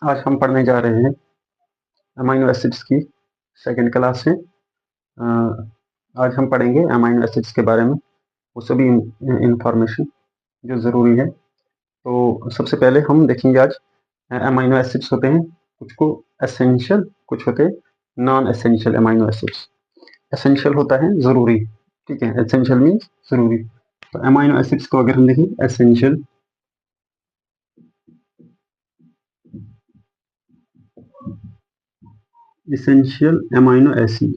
आज हम पढ़ने जा रहे हैं अमीनो एसिड्स की सेकंड क्लास में। आज हम पढ़ेंगे अमीनो एसिड्स के बारे में, वो सभी इंफॉर्मेशन जो ज़रूरी है। तो सबसे पहले हम देखेंगे आज अमीनो एसिड्स होते हैं, कुछ को एसेंशियल, कुछ होते हैं non essential amino acids. Essential होता है ज़रूरी, ठीक है, एसेंशियल मीन्स ज़रूरी। तो अमीनो एसिड्स को अगर हम देखें, essential essential amino acid,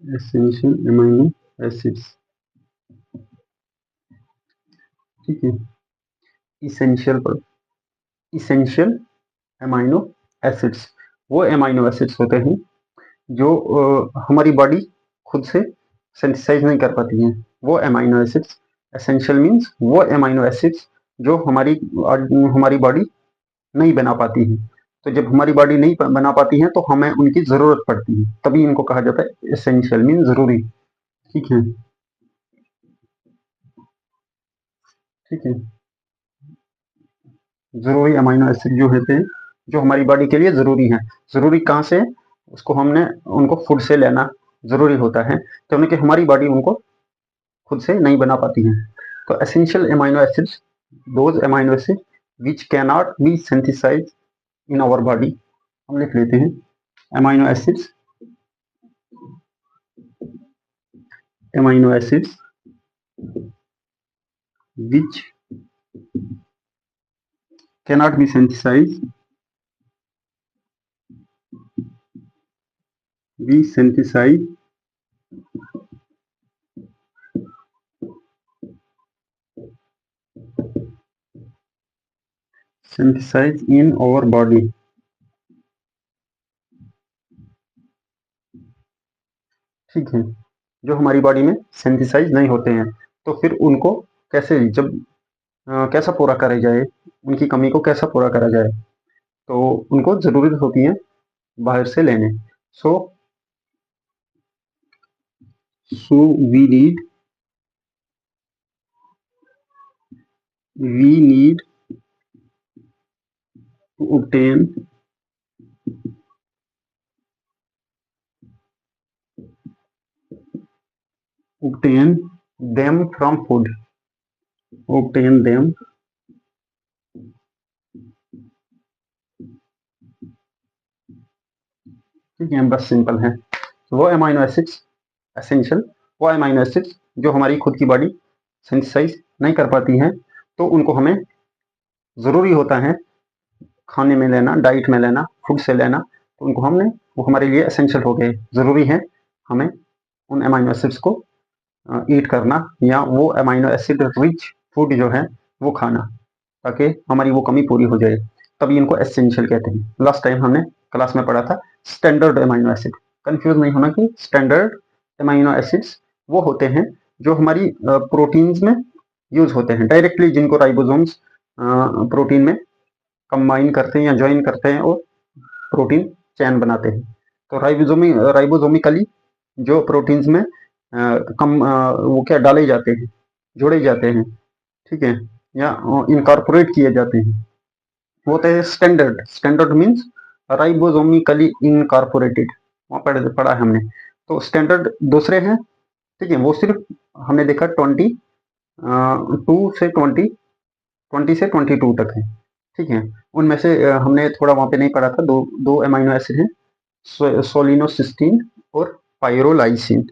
essential amino acids, ठीक है। इसेंशियल पर इसेंशियल अमीनो एसिड्स वो अमीनो एसिड्स होते हैं जो हमारी बॉडी खुद से सिंथेसाइज नहीं कर पाती हैं, वो अमीनो एसिड्स। एसेंशियल मीन्स वो अमीनो एसिड्स जो हमारी बॉडी नहीं बना पाती है। तो जब हमारी बॉडी नहीं बना पाती है तो हमें उनकी ज़रूरत पड़ती है, तभी इनको कहा जाता है एसेंशियल मीन ज़रूरी, ठीक है, ठीक है। ज़रूरी अमीनो एसिड जो होते हैं, जो हमारी बॉडी के लिए ज़रूरी हैं। ज़रूरी कहाँ से? उसको हमने उनको फूड से लेना ज़रूरी होता है, तो उनकी हमारी बॉडी उनको खुद से नहीं बना पाती है। तो essential amino acids, those amino acid which can not be synthesise in our body. हम लिख लेते हैं amino acids, amino acids which cannot be synthesized, be synthesized synthesize in our body, ठीक है, जो हमारी बॉडी में सिंथेसाइज नहीं होते हैं। तो फिर उनको कैसे, जब कैसा पूरा करा जाए, उनकी कमी को कैसा पूरा करा जाए, तो उनको ज़रूरत होती है बाहर से लेने। So we need to obtain them from food, obtain them ठीक है, बस सिंपल है। तो वो अमीनो एसिड्स एसेंशियल, वो अमीनो एसिड्स जो हमारी खुद की बॉडी सिंथेसाइज नहीं कर पाती हैं, तो उनको हमें ज़रूरी होता है खाने में लेना, डाइट में लेना, फूड से लेना। तो उनको हमने, वो हमारे लिए एसेंशियल हो गए, ज़रूरी है हमें उन अमीनो एसिड्स को ईट करना, या वो अमीनो एसिड रिच फूड जो है वो खाना, ताकि हमारी वो कमी पूरी हो जाए। तभी इनको एसेंशियल कहते हैं। लास्ट टाइम हमने क्लास में पढ़ा था स्टैंडर्ड अमीनो एसिड। कंफ्यूज नहीं होना कि स्टैंडर्ड अमीनो एसिड्स वो होते हैं जो हमारी प्रोटीन्स में यूज होते हैं डायरेक्टली, जिनको राइबोसोम्स प्रोटीन में कंबाइन करते हैं या ज्वाइन करते हैं और प्रोटीन चैन बनाते हैं। तो राइबोसोमिकली जो प्रोटीन्स में वो क्या डाले जाते हैं, जोड़े जाते हैं, ठीक है, या इनकॉर्पोरेट किए जाते हैं, वो होते हैं स्टैंडर्ड। स्टैंडर्ड मीन्स राइबोसोमिकली इनकॉर्पोरेटेड, वहाँ पढ़ा है हमने। तो स्टैंडर्ड दूसरे हैं, ठीक है, वो सिर्फ हमने देखा 20 से 22 तक है, ठीक है। उनमें से हमने थोड़ा वहाँ पे नहीं पढ़ा था, दो दो अमीनो एसिड हैं, सोलिनोसिस्टीन और पायरोलाइसिन,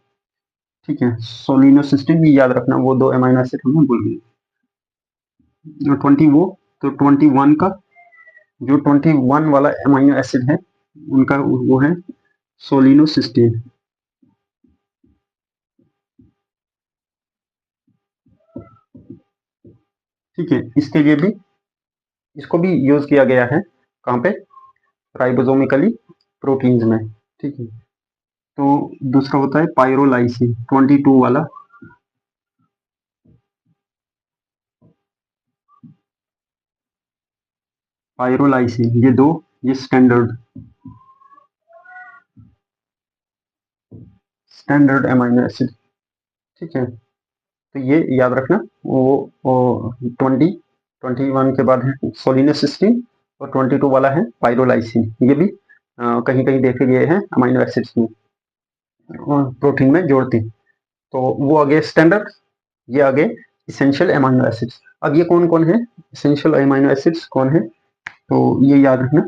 ठीक है। सोलिनोसिस्टीन भी याद रखना, वो दो अमीनो एसिड हमने भूल गए। 20 वो, तो 21 का, जो 21 वाला अमीनो एसिड है उनका वो है सोलिनोसिस्टीन, ठीक है। इसके लिए भी, इसको भी यूज किया गया है कहाँ पे, राइबोसोमिकली प्रोटीन्स में, ठीक है। तो दूसरा होता है पायरोलाइसिन 22 वाला, पायरोलाइसिन, ये दो, ये स्टैंडर्ड अमीनो एसिड, ठीक है। तो ये याद रखना। वो 21 के बाद है सोलिनोसिस्टीन और 22 वाला है पाइरोलाइसिन। ये भी कहीं कहीं देखे गए हैं अमाइनो एसिड्स में, प्रोटीन में जोड़ते हैं। तो वो आगे स्टैंडर्ड, ये आगे इसेंशियल अमाइनो एसिड्स। अब ये कौन कौन है इसेंशियल अमाइनो एसिड्स कौन है, तो ये याद रखना।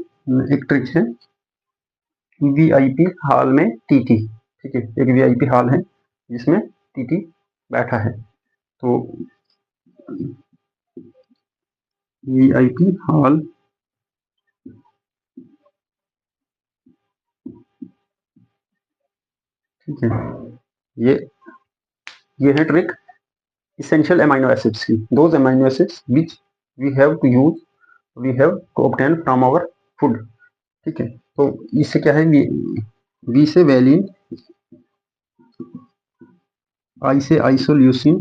एक ट्रिक है, वीआईपी हॉल में टीटी। ठीक है, एक वीआईपी हॉल है जिसमें टीटी बैठा है, तो वीआईपी हॉल, ठीक है, ये है ट्रिक essential amino acids की। those amino acids which we have to use, we have to obtain from our food। ठीक है, तो इससे क्या है, वी से वैलिन, आई से आइसोल्यूसिन,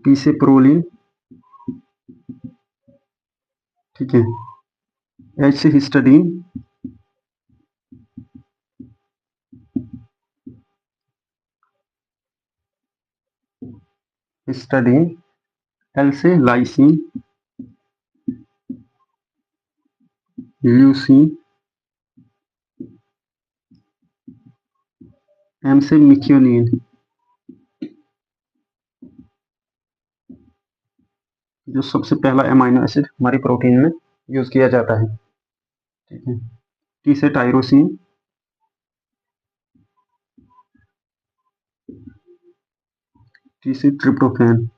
पी से प्रोलिन, ठीक है, एच से हिस्टाडीन, हिस्टाडीन, एल से लाइसिन, ल्यूसिन, एम से मिथियोनिन। जो सबसे पहला एमाइनो एसिड हमारी प्रोटीन में यूज किया जाता है। ठीक है, टी से टायरोसिन, टी से ट्रिप्टोफैन,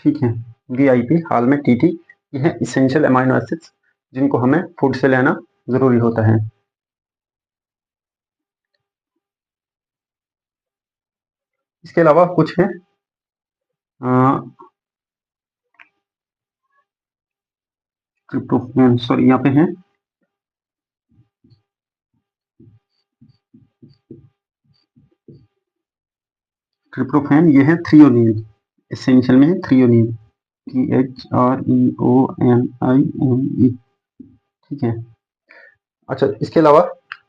ठीक है, वीआईपी हाल में टीटी। ये है इसेंशियल अमाइनो एसिड्स जिनको हमें फूड से लेना जरूरी होता है। इसके अलावा कुछ है, ट्रिप्टोफैन, सॉरी यहाँ पे है ट्रिप्टोफैन, ये है थ्रियोनिन, एसेंशियल में है थ्रियोनिन, THREONINE। ठीक है, अच्छा, इसके अलावा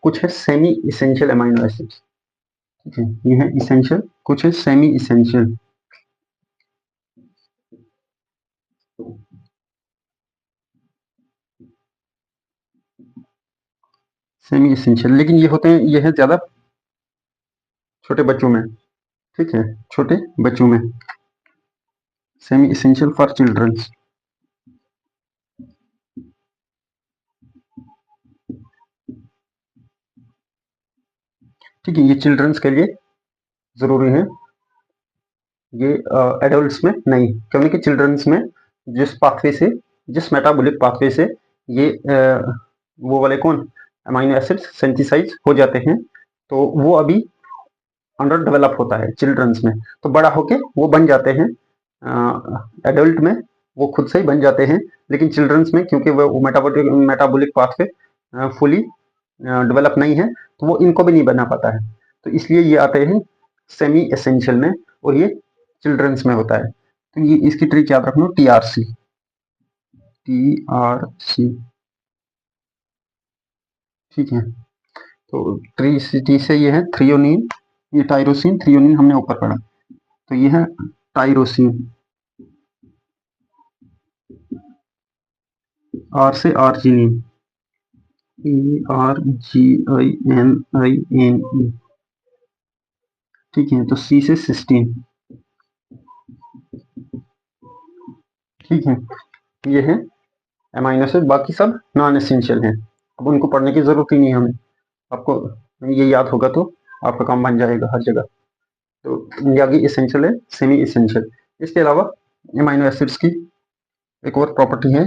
कुछ है सेमी इसेंशियल अमाइनो एसिड्स। ठीक है, ये है इसेंशियल, कुछ है सेमी इसेंशियल। सेमी इसेंशियल, लेकिन ये होते हैं, ये है ज्यादा छोटे बच्चों में। ठीक है, छोटे बच्चों में, सेमी इसेंशियल फॉर चिल्ड्रंस। ठीक है, ये चिल्ड्रंस के लिए जरूरी है, ये एडल्ट्स में नहीं, क्योंकि चिल्ड्रंस में जिस पाथवे से, जिस मेटाबॉलिक पाथवे से ये वो वाले कौन अमाइनो एसिड्स सिंथेसाइज हो जाते हैं, तो वो अभी अंडर डेवलप होता है चिल्ड्रंस में। तो बड़ा होके वो बन जाते हैं, एडल्ट में वो खुद से ही बन जाते हैं, लेकिन चिल्ड्रंस में क्योंकि वो मेटाबॉलिक पाथवे फुली डेवलप नहीं है, तो वो इनको भी नहीं बना पाता है। तो इसलिए ये आते हैं सेमी एसेंशियल में, और ये चिल्ड्रंस में होता है। तो ये इसकी ट्रिक याद रखना, TRC, TRC। ठीक है, तो टी से ये है थ्रियोनिन, ये टायरोसिन, थ्रियोनिन हमने ऊपर पढ़ा, तो ये है टायरोसिन। आर से आर्जिनिन, ARGININE। ठीक है, तो सी से सिस्टीन। ठीक है, ये है अमाइनो एसिड, बाकी सब नॉन एसेंशियल हैं, अब उनको पढ़ने की जरूरत ही नहीं है हमें। आपको ये याद होगा तो आपका काम बन जाएगा हर जगह। तो ये आगे इसेंशियल है, सेमी इसेंशियल। इसके अलावा अमाइनो एसिड्स की एक और प्रॉपर्टी है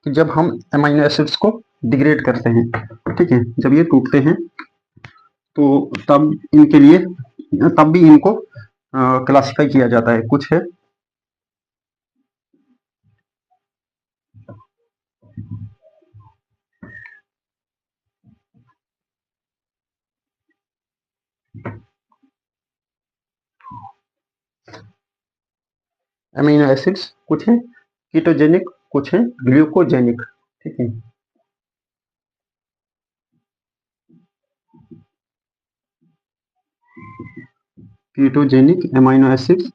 कि जब हम अमाइनो एसिड्स को डिग्रेड करते हैं, ठीक है, जब ये टूटते हैं, तो तब इनके लिए, तब भी इनको क्लासिफाई किया जाता है। कुछ है अमीनो एसिड्स, कुछ है कीटोजेनिक कुछ है ग्लूकोजेनिक, ठीक है। कीटोजेनिक एमाइनो एसिड्स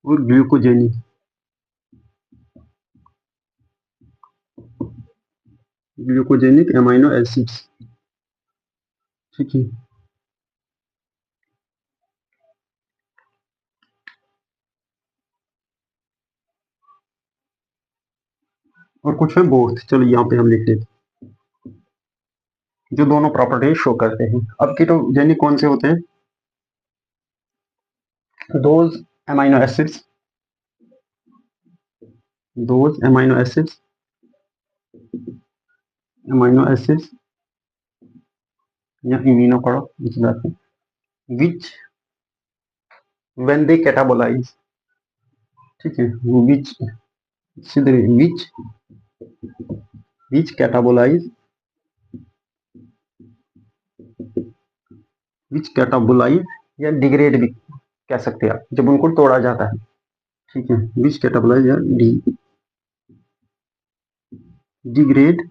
और ग्लूकोजेनिक, ग्लूकोजेनिक एमाइनो एसिड्स, ठीक है। और कुछ है बोथ, चलो यहाँ पे हम लिख लेते, जो दोनों प्रॉपर्टीज शो करते हैं। अब कीटोजेनिक कौन से होते हैं? Those amino acids, those amino acids, amino acids या इम्यूनो पढ़ो इस बात में, विच व्हेन दे कैटाबोलाइज, ठीक है, विच सीधे विच कैटाबोलाइज, विच कैटाबोलाइज या डिग्रेड भी कह सकते हैं आप, जब उनको तोड़ा जाता है, ठीक है, विच कैटाबोलाइज या डिग्रेड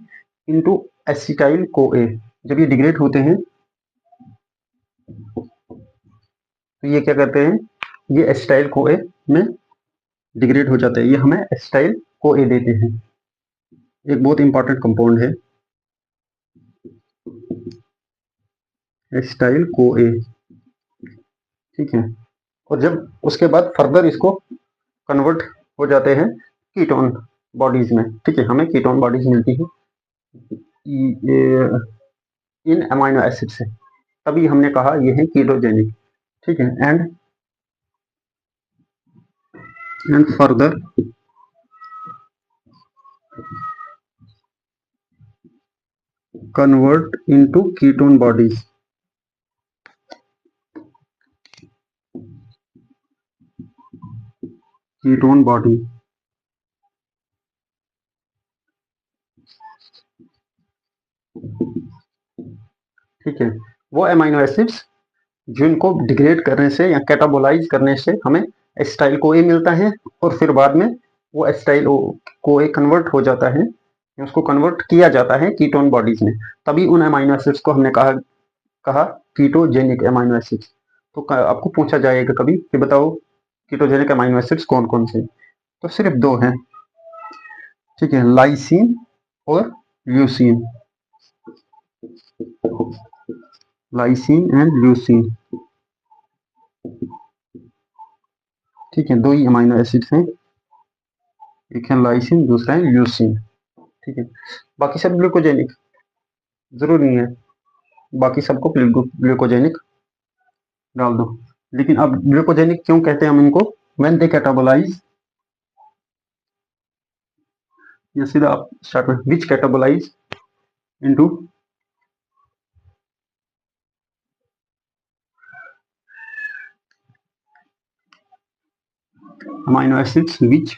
इनटू एसिटाइल कोए, जब ये डिग्रेड होते हैं तो ये क्या करते हैं, ये एसिटाइल कोए में डिग्रेड हो जाते हैं, ये हमें एसिटाइल कोए देते हैं। एक बहुत इंपॉर्टेंट कंपाउंड है एसिटाइल कोए, ठीक है। और जब उसके बाद फर्दर इसको कन्वर्ट हो जाते हैं कीटोन बॉडीज में, ठीक है, हमें कीटोन बॉडीज मिलती है इन अमाइनो एसिड से, तभी हमने कहा ये है कीटोजेनिक, ठीक है। And further convert into ketone bodies, ketone body, ठीक है। वो अमाइनो एसिड्स जिनको डिग्रेड करने से या कैटाबोलाइज करने से हमें एसिटाइल कोए मिलता है, और फिर बाद में वो एसिटाइल कोए कन्वर्ट हो जाता है, उसको कन्वर्ट किया जाता है कीटोन बॉडीज में, तभी उन अमाइनो एसिड्स को हमने कहा कीटोजेनिक अमाइनो एसिड्स। तो आपको पूछा जाएगा कभी कि बताओ कीटोजेनिक अमाइनो एसिड्स कौन कौन से, तो सिर्फ दो हैं, ठीक है, लाइसिन और ल्यूसीन, लाइसिन एंड ल्यूसीन, ठीक है, दो ही अमाइनो एसिड्स हैं, एक है लाइसिन, दूसरा है ल्यूसीन, ठीक है। बाकी सब ग्लूकोजेनिक जरूरी नहीं है, बाकी सबको ग्लूकोजेनिक डाल दो। लेकिन अब ग्लूकोजेनिक क्यों कहते हैं हम इनको? व्हेन दे कैटाबोलाइज, या सीधा आप स्टार्ट में विच कैटाबोलाइज इनटू अमाइनो एसिड्स, विच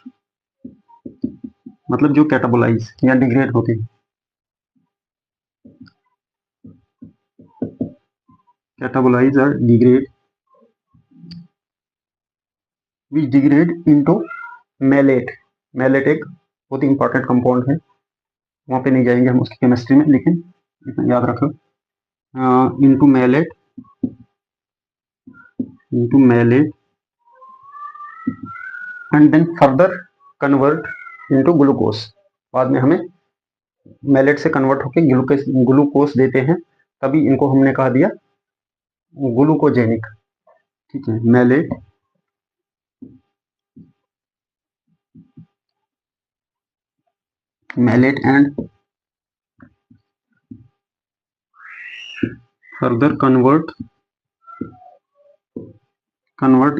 मतलब जो कैटाबोलाइज या डिग्रेड होते हैं, कैटाबोलाइज और डिग्रेड, विच डिग्रेड इनटू मेलेट, मेलेट एक बहुत ही इंपॉर्टेंट कंपाउंड है, वहां पे नहीं जाएंगे हम उसकी केमिस्ट्री में, लेकिन इतना याद रखो, into malate, into malate and then further convert into glucose, बाद में हमें मेलेट से कन्वर्ट होकर ग्लूकोज देते हैं, तभी इनको हमने कहा दिया ग्लूकोजेनिक, ठीक है। Malate and further convert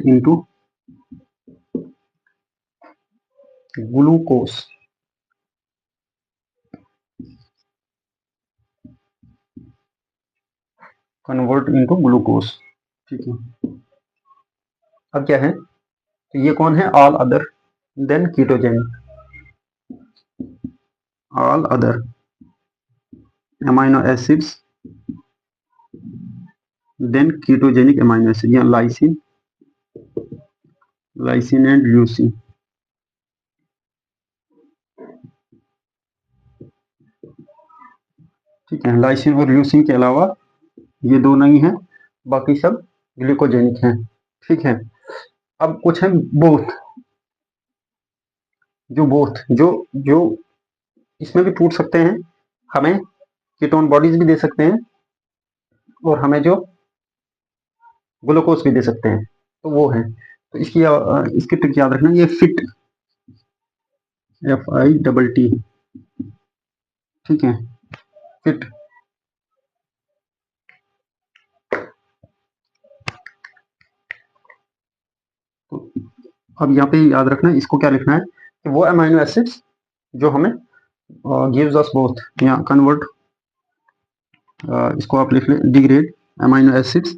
into glucose, convert into glucose, ठीक है। अब क्या है, तो ये कौन है? All other than ketogenic, all other amino acids than ketogenic amino acid, या लाइसिन एंड ल्यूसीन, ठीक है, लाइसिन और ल्यूसिन के अलावा ये दो नहीं है, बाकी सब ग्लूकोजेनिक हैं। ठीक है, अब कुछ है बोथ, जो जो इसमें भी पूछ सकते हैं, हमें कीटोन बॉडीज भी दे सकते हैं और हमें जो ग्लूकोज भी दे सकते हैं, तो वो है। तो इसकी ट्रिक याद रखना, ये फिट, FITT, ठीक है, फिट। तो अब यहाँ पे याद रखना, इसको क्या लिखना है कि वो अमाइनो एसिड्स जो हमें गिव्स अस बोथ, या कन्वर्ट, इसको आप लिख लें degrade amino acids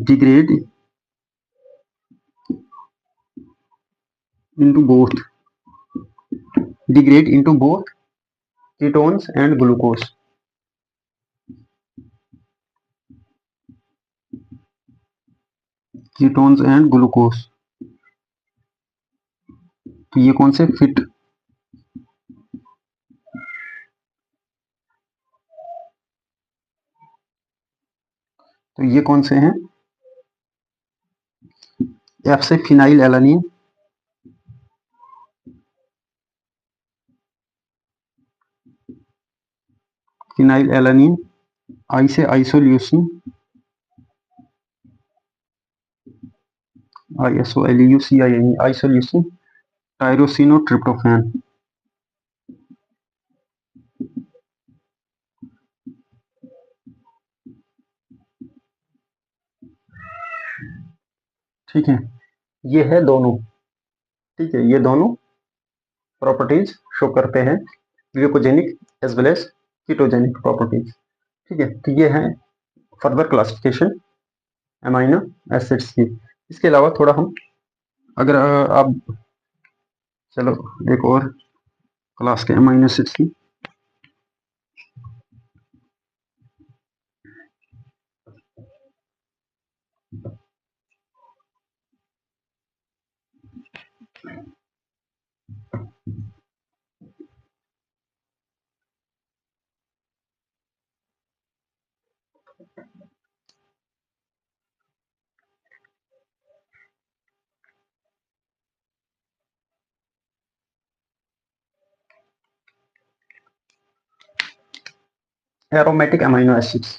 degrade into both degrade into both ketones and glucose। Ketones and glucose, तो ये कौन से फिट, तो ये कौन से हैं, एफ से फिनाइल एलानिन, फिनाइल एलानिन, आई से आइसोल्यूसिन, ISOLUCIN आइसोल्यूसिन, टायरोसिन और ट्रिप्टोफैन। ठीक है, ये है दोनों, ठीक है, ये दोनों प्रॉपर्टीज शो करते हैं glucogenic as well as ketogenic properties. ठीक है, तो ये है फर्दर क्लासिफिकेशन अमाइनो एसिड्स की। इसके अलावा थोड़ा हम, अगर आप, चलो एक और क्लास के अमाइनो एसिड्स की, aromatic amino acids.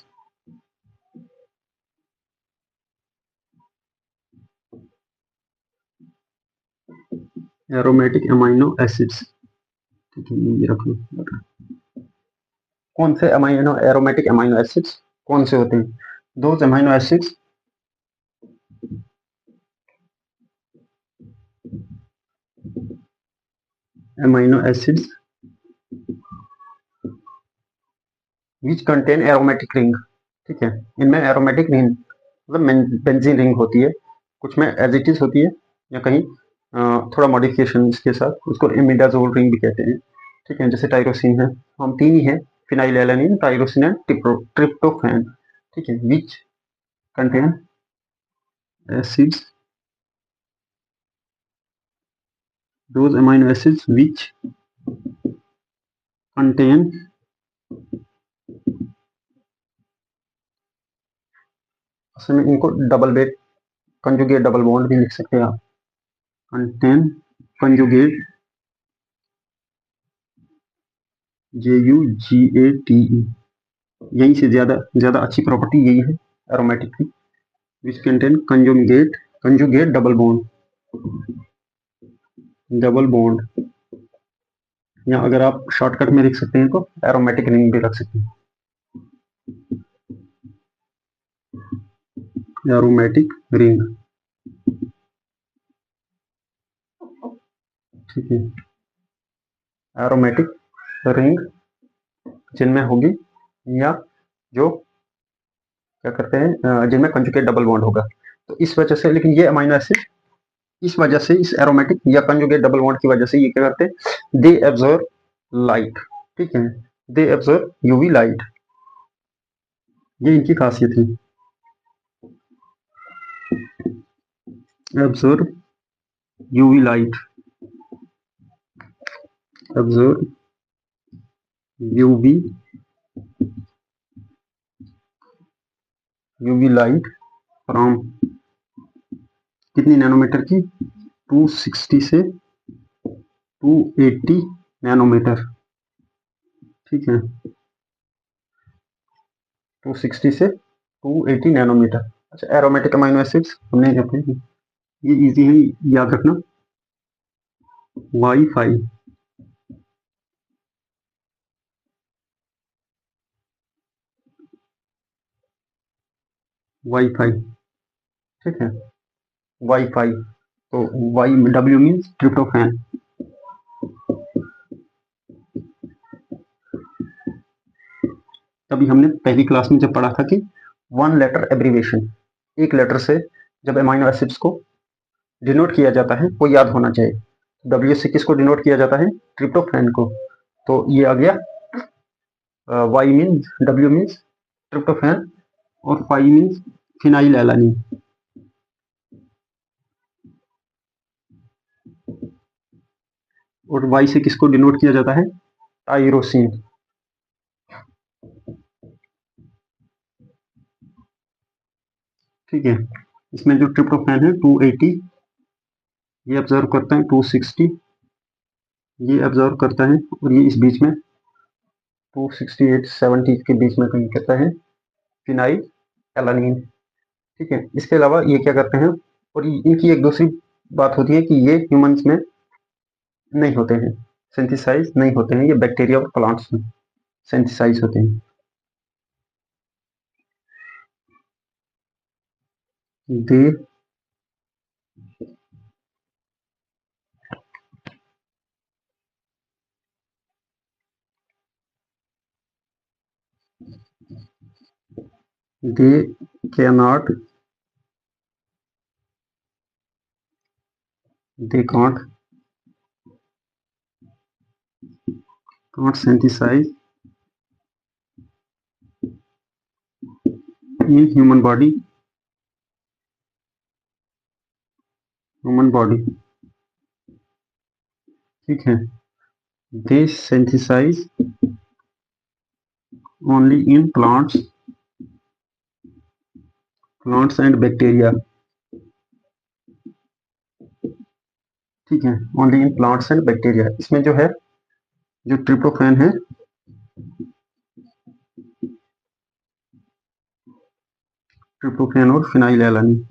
Aromatic amino acids, ठीक है, ये रख लो। कौन से अमाइनो एरोमेटिक अमाइनो एसिड्स कौन से होते हैं, those amino acids amino acids which contain aromatic ring. ठीक है, इनमें एरोमेटिक रिंग मतलब बेंजीन रिंग होती है, कुछ में एज इट इज होती है, या कहीं थोड़ा मॉडिफिकेशन के साथ, उसको इमिडाजोल रिंग भी कहते हैं। ठीक है, जैसे टाइरोसिन है, हम तीन ही है, phenyl alanine, tyrosine and tryptophan. ठीक है, which contain acids, those amino acids which contain में इनको डबल बेट कंजुगेट डबल बॉन्ड भी लिख सकते हैं आप, कंटेन कंजुगेट JUGATE, यहीं से ज्यादा ज्यादा अच्छी प्रॉपर्टी यही है एरोमेटिक की, which contain conjugate double bond, या अगर आप शॉर्टकट में लिख सकते हैं तो एरोमेटिक रिंग भी रख सकते हैं, एरोमेटिक रिंग। ठीक है, एरोमेटिक रिंग जिनमें होगी, या जो क्या करते हैं जिनमें कंजुगेट डबल बॉन्ड होगा। तो इस वजह से, लेकिन ये अमाइनो एसिड इस वजह से, इस एरोमेटिक या कंजुगेट डबल बॉन्ड की वजह से ये क्या करते हैं, दे एब्जॉर्ब लाइट। ठीक है, दे एब्जॉर्ब यूवी लाइट, ये इनकी खासियत है, absorb UV light. Observe UV light from कितनी नैनोमीटर की, 260 से 280 नैनोमीटर, ठीक है, 260 से 280 नैनोमीटर। अच्छा, एरोमेटिक अमाइनो एसिड्स हमने अपने, ये इजी है, याद रखना, वाईफाई, वाईफाई, ठीक है, वाईफाई, तो वाई डब्ल्यू मीन्स ट्रिप्टोफैन। तभी हमने पहली क्लास में जब पढ़ा था कि 1 लेटर एब्रीवेशन, एक लेटर से जब अमाइनो एसिड्स को डिनोट किया जाता है वो याद होना चाहिए। डब्ल्यू से किसको डिनोट किया जाता है, ट्रिप्टोफैन को, तो ये आ गया, Y means, W means tryptophan, और फाई मीन्स फिनाइल एलानिन। और वाई से किसको डिनोट किया जाता है, टाइरोसिन। ठीक है, इसमें जो ट्रिप्टोफैन है 280, ये ऑब्जर्व करता है 260, ये ऑब्जर्व करता है, और ये इस बीच में 268 70 के बीच में कहीं कहता है फिनाइल एलानिन। ठीक है, इसके अलावा ये क्या करते हैं, और इनकी एक दूसरी बात होती है कि ये ह्यूमंस में नहीं होते हैं, सिंथेसाइज नहीं होते हैं, ये बैक्टीरिया और प्लांट्स में सिंथेसाइज होते हैं। दे cannot, they can't synthesize in human body, ठीक है, they synthesize only in plants and bacteria, ठीक है, only in plants and bacteria. इसमें जो है, जो ट्रिप्टोफैन है, ट्रिप्टोफैन और फिनाइल एलानिन,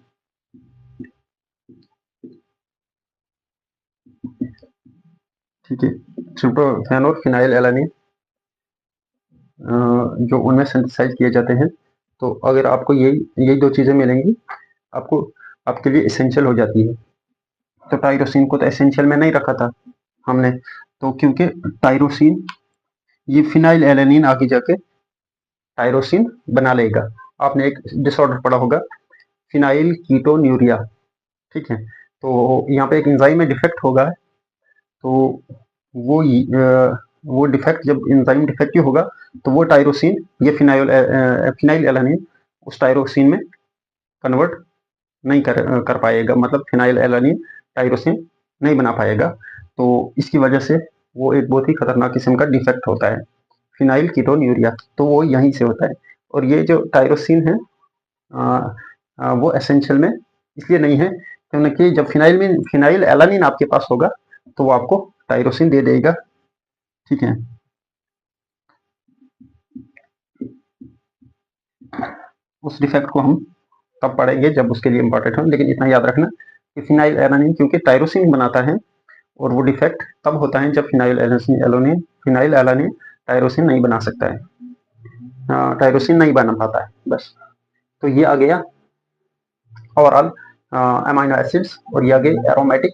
ठीक है, ट्रिप्टोफैन और फिनाइल एलानिन जो उनमें सिंथेसाइज किए जाते हैं। तो अगर आपको यही दो चीजें मिलेंगी, आपको आपके लिए एसेंशियल हो जाती है। तो टाइरोसिन को तो एसेंशियल में नहीं रखा था हमने, तो क्योंकि टाइरोसिन, ये फिनाइल एलानिन आगे जाके टाइरोसिन बना लेगा। आपने एक डिसऑर्डर पढ़ा होगा, फिनाइल कीटोन्यूरिया, ठीक है, तो यहाँ पे एक एंजाइम में डिफेक्ट होगा, तो वो डिफेक्ट, जब एंजाइम डिफेक्टिव होगा तो वो टाइरोसिन, ये फिनाइल एलानिन उस टाइरोसिन में कन्वर्ट नहीं कर पाएगा, मतलब फिनाइल एलानिन टाइरोसिन नहीं बना पाएगा। तो इसकी वजह से वो एक बहुत ही खतरनाक किस्म का डिफेक्ट होता है, फिनाइल कीटोन्यूरिया, तो वो यहीं से होता है। और ये जो टाइरोसिन है, वो एसेंशियल में इसलिए नहीं है क्योंकि जब फिनाइल एलानिन आपके पास होगा तो वो आपको टाइरोसिन दे देगा, ठीक है। उस डिफेक्ट को हम तब पढ़ेंगे जब उसके लिए इंपॉर्टेंट हो, लेकिन इतना याद रखना कि फिनाइल एलानिन क्योंकि टाइरोसिन बनाता है, और वो डिफेक्ट तब होता है जब फिनाइल एलानिन टाइरोसिन नहीं बना सकता है, टाइरोसिन नहीं बना पाता है, बस। तो ये आ गया ओवरऑल अमाइनो एसिड्स, और ये आ गई एरोमेटिक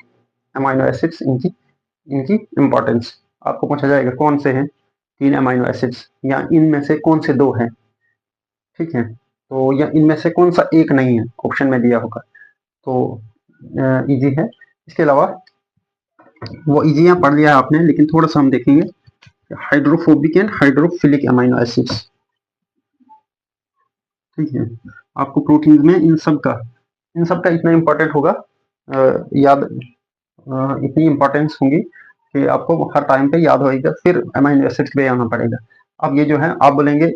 अमाइनो एसिड्स, इनकी इंपॉर्टेंस। आपको पूछा जाएगा कौन से हैं 3 अमाइनो एसिड्स, या इनमें से कौन से 2 हैं, ठीक है, तो या इनमें से कौन सा एक नहीं है, ऑप्शन में दिया होगा, तो इजी है। इसके अलावा वो इजी यहाँ पढ़ लिया है आपने, लेकिन थोड़ा सा हम देखेंगे hydrophobic and hydrophilic amino acids, ठीक है। आपको प्रोटीन में इन सब का इतना इंपॉर्टेंट होगा, याद इतनी इंपॉर्टेंस होंगी कि आपको हर टाइम पे याद होएगा, फिर अमीनो एसिड पे आना पड़ेगा। अब ये जो है आप बोलेंगे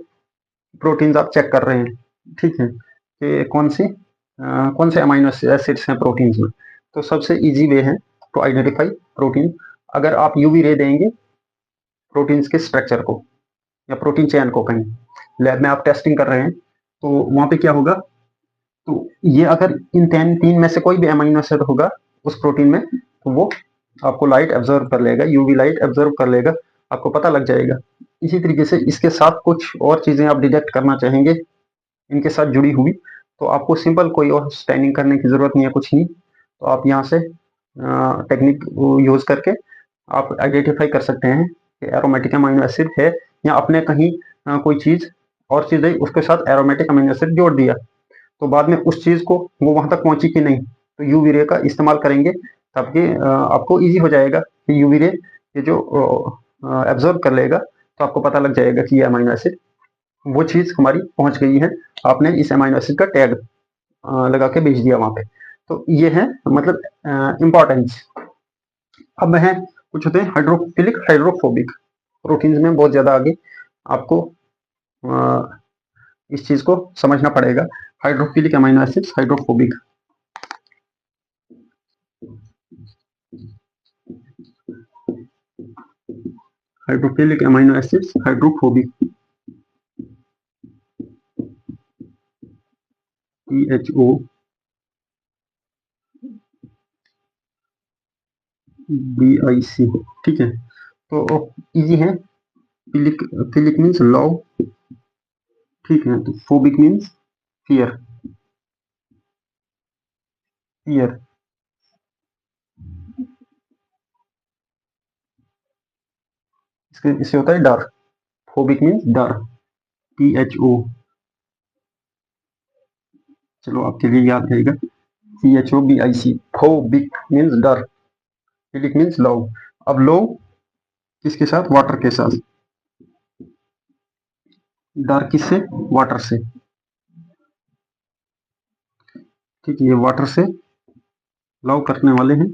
प्रोटीन्स आप चेक कर रहे हैं, ठीक है, कि कौन से अमीनो एसिड्स हैं प्रोटीन्स में। तो सबसे इजी वे है टू आइडेंटिफाई प्रोटीन, अगर आप यूवी रे देंगे प्रोटीन्स के स्ट्रक्चर को या प्रोटीन चेन को, कहीं लैब में आप टेस्टिंग कर रहे हैं तो वहां पे क्या होगा, तो ये अगर इन तीन में से कोई भी अमीनो एसिड होगा उस प्रोटीन में, तो वो आपको लाइट एब्जॉर्व कर लेगा, यूवी लाइट एब्जॉर्व कर लेगा, आपको पता लग जाएगा। इसी तरीके से इसके साथ कुछ और चीजें आप डिटेक्ट करना चाहेंगे इनके साथ जुड़ी हुई, तो आपको सिंपल कोई और स्टैनिंग करने की जरूरत नहीं है, कुछ नहीं। तो आप यहाँ से टेक्निक यूज करके आप आइडेंटिफाई कर सकते हैं कि एरोमेटिक अमीनो एसिड है, या आपने कहीं कोई चीज और चीज है उसके साथ एरोमेटिक अमीनो एसिड जोड़ दिया, तो बाद में उस चीज को वो वहां तक पहुंची कि नहीं, तो यूवी रे का इस्तेमाल करेंगे, ताकि आपको इजी हो जाएगा कि यूवी रे ये जो एब्जॉर्ब कर लेगा, तो आपको पता लग जाएगा कि ये अमीनो एसिड वो चीज हमारी पहुंच गई है, आपने इस अमीनो एसिड का टैग लगा के भेज दिया वहां पे। तो ये है मतलब इंपॉर्टेंस। अब है कुछ होते हैं हाइड्रोफिलिक हाइड्रोफोबिक प्रोटीन्स में बहुत ज्यादा आगे आपको इस चीज को समझना पड़ेगा। Hydrophilic amino acids, hydrophobic, hydrophilic amino acids, hydrophobic, PHO BIC, ठीक है। तो इजी है, फिलिक मीन्स लव, ठीक है, तो फोबिक मीन्स फियर, फियर, इससे होता है डर, फोबिक मीन्स डर, PHO, चलो आपके लिए याद रहेगा, CHOBIC, फोबिक मीन्स डर, फिलिक मीन्स लव। अब लव किसके साथ, वाटर के साथ, डर किससे, वाटर से, ठीक है, ये वाटर से लव करने वाले हैं,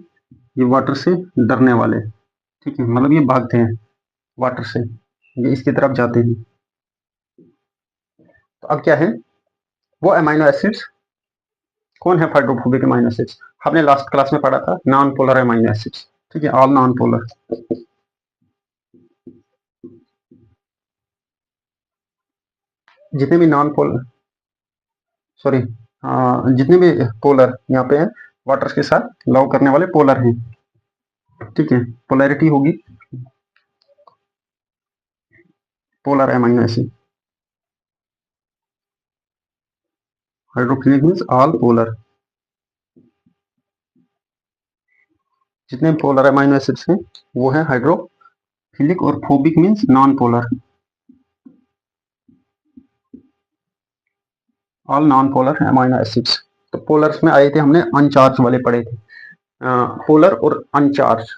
ये वाटर से डरने वाले हैं, ठीक है, मतलब ये भागते हैं वाटर से, ये इसकी तरफ जाते हैं। तो अब क्या है, वो अमीनो एसिड्स कौन है, हाइड्रोफोबिक अमीनो एसिड्स, हमने लास्ट क्लास में पढ़ा था नॉन पोलर अमीनो एसिड्स, ठीक है, ऑल नॉन पोलर, जितने भी नॉन पोलर, सॉरी, जितने भी पोलर यहाँ पे हैं वाटर के साथ लव करने वाले पोलर हैं, ठीक है, पोलैरिटी होगी polar amino acid, hydrophilic means all polar, जितने पोलर अमीनो एसिड्स हैं वो है हाइड्रोफिलिक, और phobic means non polar, all non polar amino acids. तो पोलर्स में आए थे हमने अनचार्ज वाले पढ़े थे, पोलर और अनचार्ज।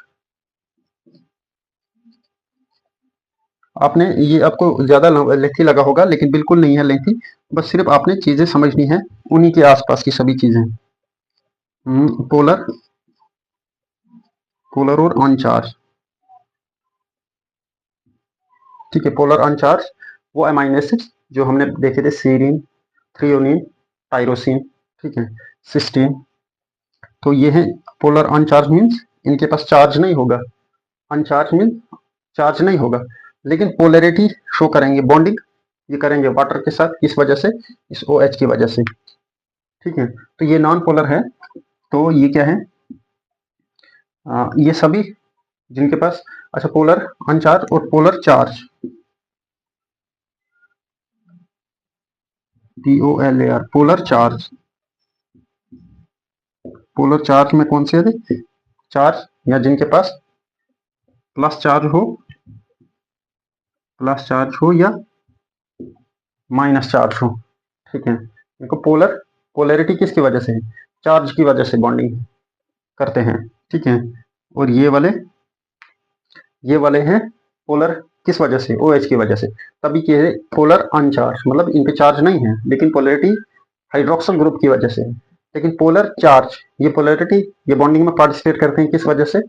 आपने ये आपको ज्यादा लेंथी लगा होगा, लेकिन बिल्कुल नहीं है लेंथी, बस सिर्फ आपने चीजें समझनी है उन्हीं के आसपास की सभी चीजें। पोलर, पोलर और अनचार्ज, ठीक है, पोलर अनचार्ज वो अमीनो एसिड्स जो हमने देखे थे, सीरीन, थ्रियोनिन, टायरोसिन, ठीक है, सिस्टीन, तो ये है पोलर अनचार्ज, मीन्स इनके पास चार्ज नहीं होगा, अनचार्ज मीन्स चार्ज नहीं होगा, लेकिन पोलैरिटी शो करेंगे, बॉन्डिंग ये करेंगे वाटर के साथ, किस वजह से, इस OH की वजह से, ठीक है। तो ये नॉन पोलर है, तो ये क्या है, ये सभी जिनके पास, अच्छा, पोलर अनचार्ज और polar charge, POLAR, polar charge, polar charge में कौन से थे, चार्ज या जिनके पास प्लस चार्ज हो या माइनस चार्ज हो, ठीक है, इनको पोलैरिटी किसकी वजह से है, चार्ज की वजह से बॉन्डिंग करते हैं, ठीक है। और ये वाले हैं पोलर किस वजह से, OH की वजह से, तभी के पोलर अनचार्ज, मतलब इन पे चार्ज नहीं है लेकिन पोलैरिटी हाइड्रोक्सिल ग्रुप की वजह से है। लेकिन पोलर चार्ज, ये पोलैरिटी, ये बॉन्डिंग में पार्टिसिपेट करते हैं किस वजह से,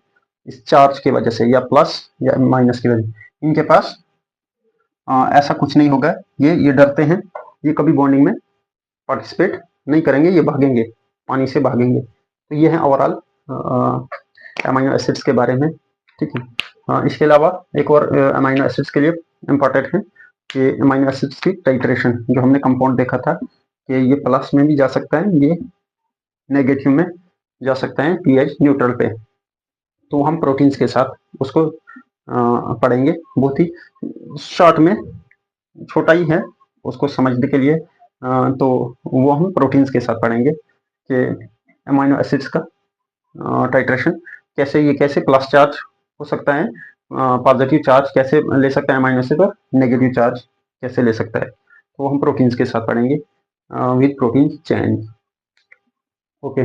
इस चार्ज की वजह से, या प्लस या माइनस की वजह से। इनके पास ऐसा कुछ नहीं होगा, ये डरते हैं, ये कभी बॉन्डिंग में पार्टिसिपेट नहीं करेंगे, ये भागेंगे, पानी से भागेंगे। तो ये है ओवरऑल अमाइनो एसिड्स के बारे में, ठीक है। इसके अलावा एक और अमाइनो एसिड्स के लिए इम्पॉर्टेंट है कि अमाइनो एसिड्स की टाइट्रेशन, जो हमने कंपाउंड देखा था कि ये प्लस में भी जा सकता है, ये नेगेटिव में जा सकता है, पीएच न्यूट्रल पे। तो हम प्रोटीन्स के साथ उसको पढ़ेंगे, बहुत ही शॉर्ट में, छोटा ही है उसको समझने के लिए। तो वो हम प्रोटीन्स के साथ पढ़ेंगे कि अमाइनो एसिड्स का टाइट्रेशन कैसे, ये कैसे प्लस चार्ज हो सकता है, पॉजिटिव चार्ज कैसे ले सकता है अमाइनो एसिड, और नेगेटिव चार्ज कैसे ले सकता है, तो हम प्रोटीन्स के साथ पढ़ेंगे विद प्रोटीन चेन। ओके।